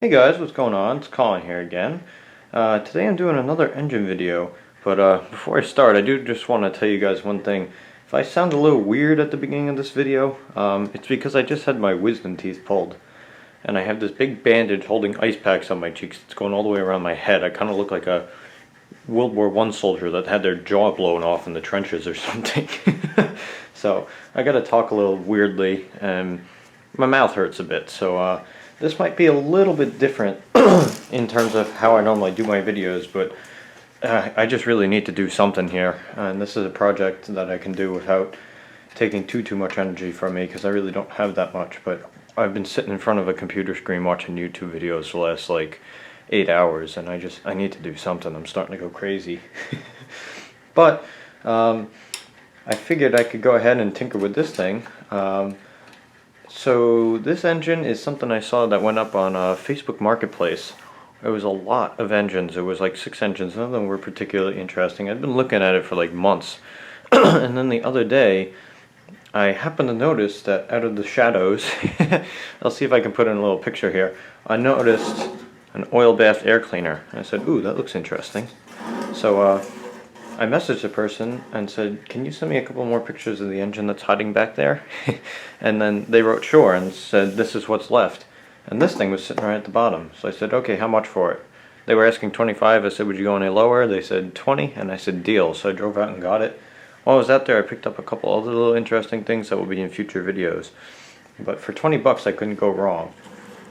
Hey guys, what's going on? It's Colin here again. Today I'm doing another engine video, but before I start, I do just want to tell you guys one thing. If I sound a little weird at the beginning of this video, it's because I just had my wisdom teeth pulled, and I have this big bandage holding ice packs on my cheeks. It's going all the way around my head. I kind of look like a World War I soldier that had their jaw blown off in the trenches or something. So I gotta talk a little weirdly, and my mouth hurts a bit, so this might be a little bit different in terms of how I normally do my videos, but I just really need to do something here, and this is a project that I can do without taking too much energy from me, because I really don't have that much. But I've been sitting in front of a computer screen watching YouTube videos the last like 8 hours, and I need to do something. I'm starting to go crazy. But I figured I could go ahead and tinker with this thing. So this engine is something I saw that went up on Facebook Marketplace. It was a lot of engines. It was like 6 engines. None of them were particularly interesting. I'd been looking at it for like months. And then the other day, I happened to notice that out of the shadows, I'll see if I can put in a little picture here, I noticed an oil bath air cleaner. And I said, ooh, that looks interesting. So I messaged the person and said, can you send me a couple more pictures of the engine that's hiding back there? And then they wrote sure and said, this is what's left. And this thing was sitting right at the bottom. So I said, okay, how much for it? They were asking 25. I said, would you go any lower? They said 20, and I said deal. So I drove out and got it. While I was out there, I picked up a couple other little interesting things that will be in future videos. But for 20 bucks, I couldn't go wrong.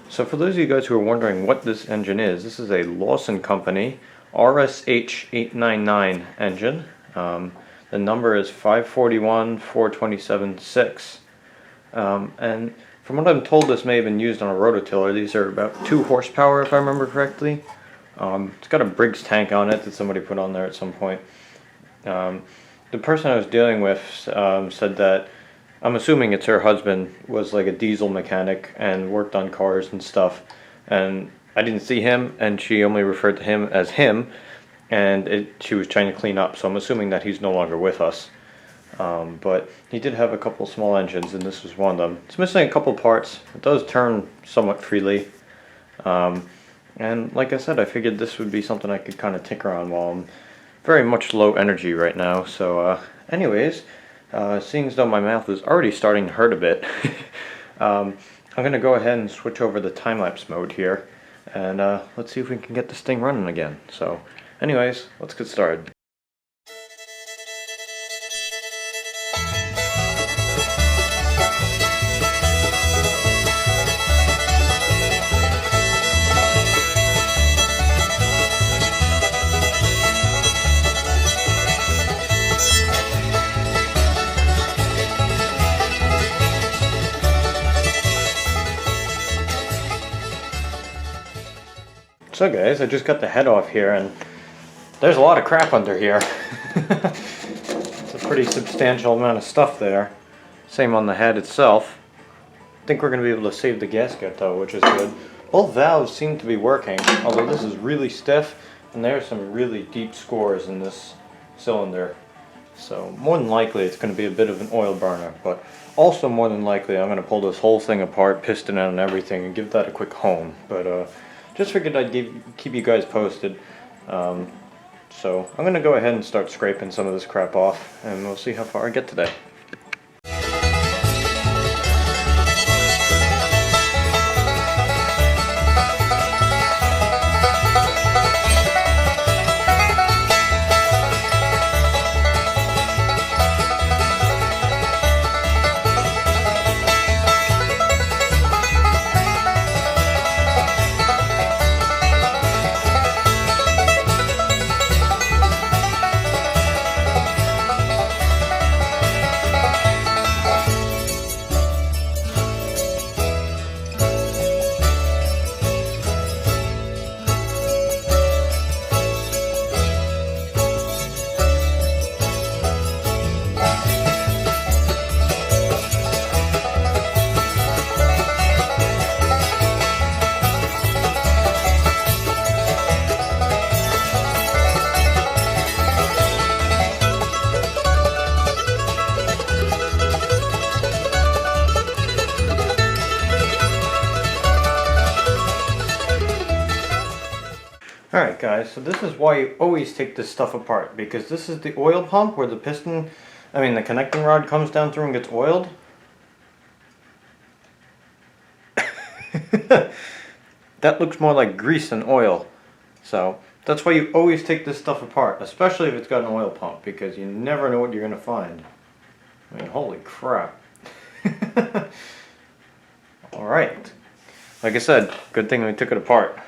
So for those of you guys who are wondering what this engine is, this is a Lauson company RHS-899 engine. The number is 541-427-6. And from what I'm told, this may have been used on a rototiller. These are about 2 horsepower, if I remember correctly. It's got a Briggs tank on it that somebody put on there at some point. The person I was dealing with said that, I'm assuming it's her husband, was like a diesel mechanic and worked on cars and stuff. And I didn't see him, and she only referred to him as him, and she was trying to clean up, so I'm assuming that he's no longer with us. But he did have a couple small engines, and this was one of them. It's missing a couple parts. It does turn somewhat freely. And like I said, I figured this would be something I could kind of tinker on while I'm very much low energy right now. So anyways, seeing as though my mouth is already starting to hurt a bit, I'm going to go ahead and switch over the time-lapse mode here. And let's see if we can get this thing running again. So anyways, let's get started. So guys, I just got the head off here, and there's a lot of crap under here. It's a pretty substantial amount of stuff there. Same on the head itself. I think we're going to be able to save the gasket though, which is good. Both valves seem to be working, although this is really stiff, and there are some really deep scores in this cylinder. So more than likely it's going to be a bit of an oil burner, but also more than likely I'm going to pull this whole thing apart, piston out and everything, and give that a quick hone. But just figured I'd keep you guys posted. So I'm going to go ahead and start scraping some of this crap off, and we'll see how far I get today. Alright guys, so this is why you always take this stuff apart, because this is the oil pump where the the connecting rod comes down through and gets oiled. That looks more like grease than oil. So that's why you always take this stuff apart, especially if it's got an oil pump, because you never know what you're going to find. I mean, holy crap. Alright. Like I said, good thing we took it apart.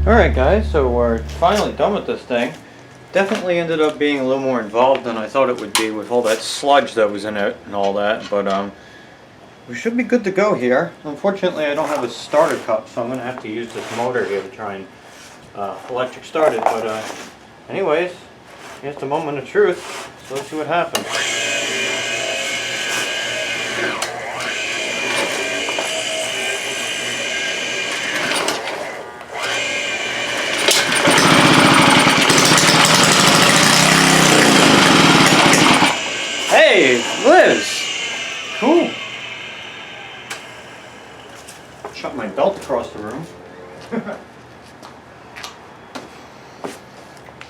Alright guys, so we're finally done with this thing. Definitely ended up being a little more involved than I thought it would be with all that sludge that was in it and all that, but we should be good to go here. Unfortunately I don't have a starter cup, so I'm going to have to use this motor here to try and electric start it, but anyways, here's the moment of truth, so let's see what happens. Hey, Liz! Cool. Shut my belt across the room.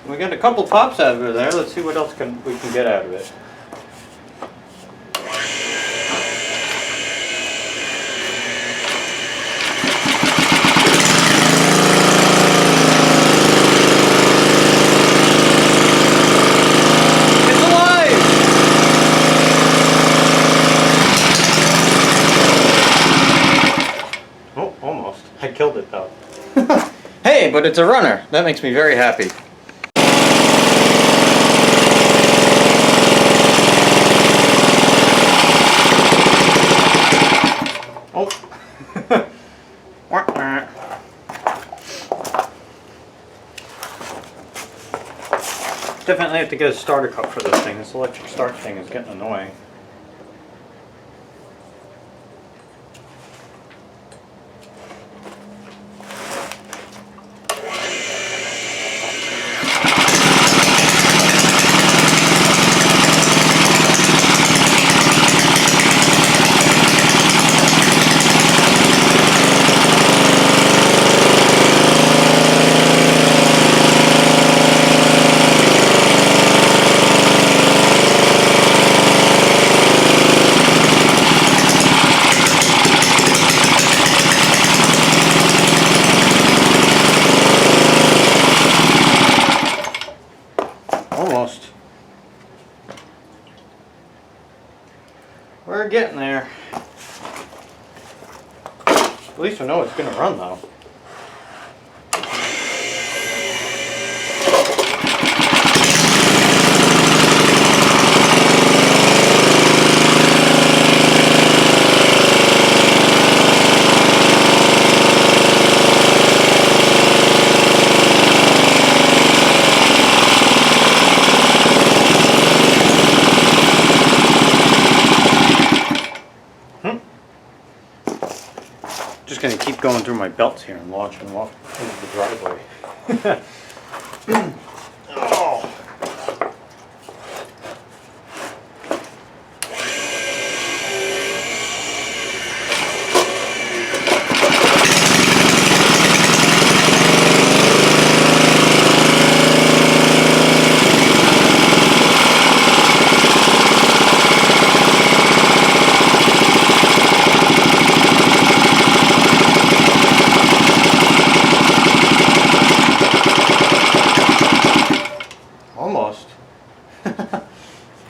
We got a couple tops out of there. Let's see what else we can get out of it. It's alive! Oh, almost. I killed it though. Hey, but it's a runner. That makes me very happy. Oh. Definitely have to get a starter cup for this thing. This electric start thing is getting annoying. Almost. We're getting there. At least we know it's going to run though. Just gonna keep going through my belts here and launching off into the driveway. Oh. Almost.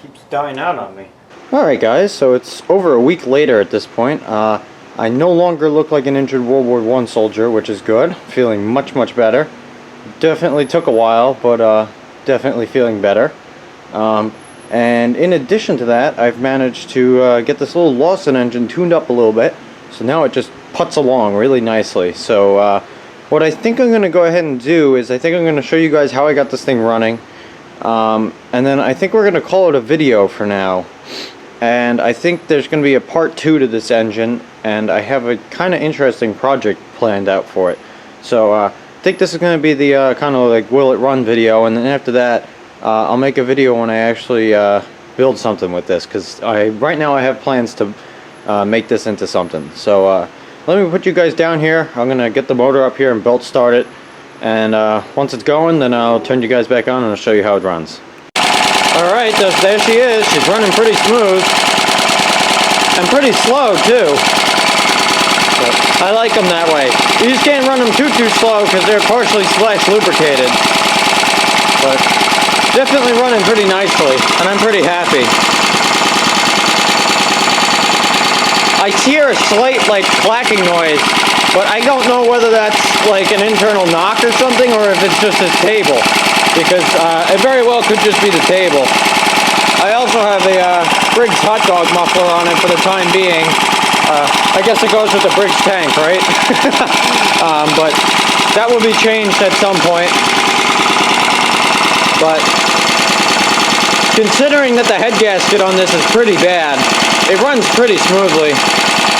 Keeps dying out on me. Alright guys, so it's over a week later at this point. I no longer look like an injured World War I soldier, which is good. Feeling much, much better. Definitely took a while, but definitely feeling better. And in addition to that, I've managed to get this little Lauson engine tuned up a little bit. So now it just puts along really nicely. So what I think I'm going to go ahead and do is I think I'm going to show you guys how I got this thing running. And then I think we're going to call it a video for now. And I think there's going to be a part 2 to this engine, and I have a kind of interesting project planned out for it. So I think this is going to be the kind of like will it run video, and then after that I'll make a video when I actually build something with this, because right now I have plans to make this into something. So let me put you guys down here. I'm going to get the motor up here and belt start it. And once it's going, then I'll turn you guys back on and I'll show you how it runs. Alright, there she is. She's running pretty smooth. And pretty slow, too. But I like them that way. You just can't run them too slow because they're partially splash lubricated. But definitely running pretty nicely, and I'm pretty happy. I hear a slight, like, clacking noise. But I don't know whether that's like an internal knock or something, or if it's just this table, because it very well could just be the table. I also have a Briggs hot dog muffler on it for the time being. I guess it goes with the Briggs tank, right? But that will be changed at some point. But considering that the head gasket on this is pretty bad, it runs pretty smoothly.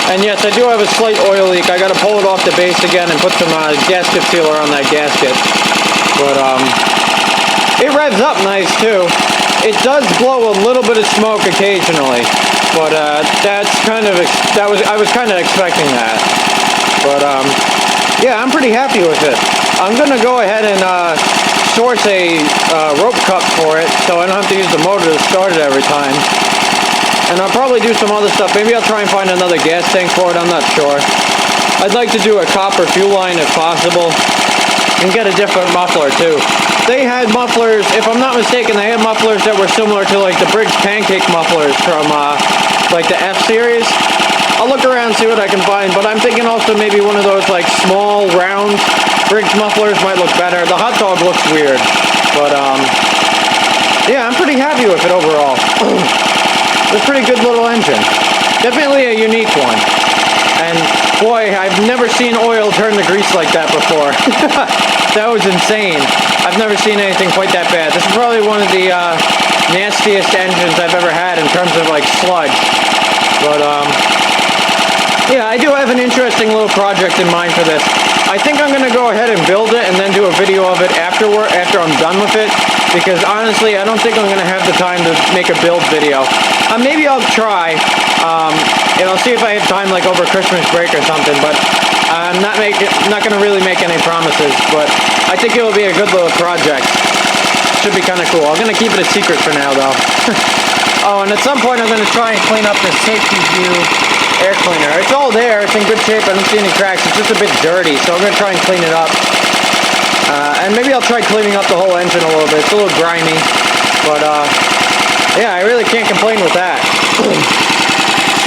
And yes, I do have a slight oil leak. I got to pull it off the base again and put some gasket sealer on that gasket. But it revs up nice too. It does blow a little bit of smoke occasionally, but that's kind of I was kind of expecting that. But yeah, I'm pretty happy with it. I'm gonna go ahead and source a rope cup for it, so I don't have to use the motor to start it every time. And I'll probably do some other stuff. Maybe I'll try and find another gas tank for it, I'm not sure. I'd like to do a copper fuel line if possible. And get a different muffler too. They had mufflers, if I'm not mistaken, they had mufflers that were similar to like the Briggs pancake mufflers from like the F series. I'll look around, see what I can find, but I'm thinking also maybe one of those like small round Briggs mufflers might look better. The hot dog looks weird, but yeah, I'm pretty happy with it overall. It's a pretty good little engine. Definitely a unique one. And boy, I've never seen oil turn the grease like that before. That was insane. I've never seen anything quite that bad. This is probably one of the nastiest engines I've ever had in terms of like sludge. But yeah, I do have an interesting little project in mind for this. I think I'm gonna go ahead and build it and then do a video of it after I'm done with it. Because honestly, I don't think I'm gonna have the time to make a build video. Maybe I'll try. And I'll see if I have time like over Christmas break or something, but I'm not gonna really make any promises, but I think it'll be a good little project. Should be kind of cool. I'm gonna keep it a secret for now though. Oh, and at some point I'm gonna try and clean up this safety view air cleaner. It's all there, it's in good shape, I don't see any cracks, it's just a bit dirty, so I'm gonna try and clean it up. And maybe I'll try cleaning up the whole engine a little bit. It's a little grimy, but yeah, I really can't complain with that.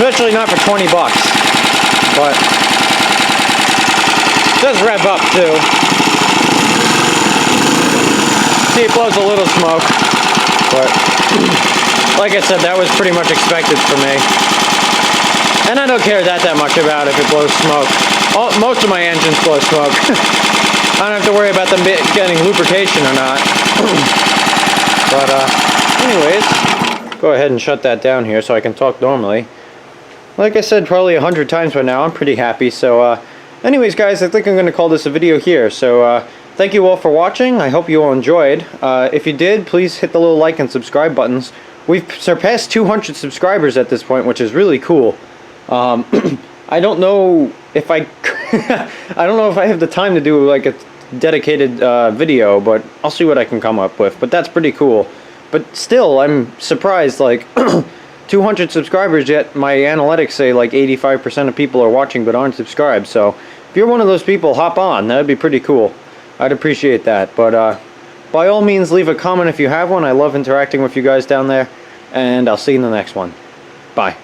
Especially not for 20 bucks. But it does rev up too. See, it blows a little smoke. But like I said, that was pretty much expected for me. And I don't care that much about if it blows smoke. Most of my engines blow smoke. I don't have to worry about them getting lubrication or not. But anyways, go ahead and shut that down here so I can talk normally. Like I said probably 100 times by now, I'm pretty happy. So anyways guys, I think I'm going to call this a video here. So thank you all for watching. I hope you all enjoyed. If you did, please hit the little like and subscribe buttons. We've surpassed 200 subscribers at this point, which is really cool. I don't know if I I don't know if I have the time to do like a dedicated video, but I'll see what I can come up with. But that's pretty cool. But still, I'm surprised, like 200 subscribers, yet my analytics say like 85% of people are watching but aren't subscribed. So if you're one of those people, hop on. That'd be pretty cool. I'd appreciate that. But by all means, leave a comment if you have one. I love interacting with you guys down there. And I'll see you in the next one. Bye.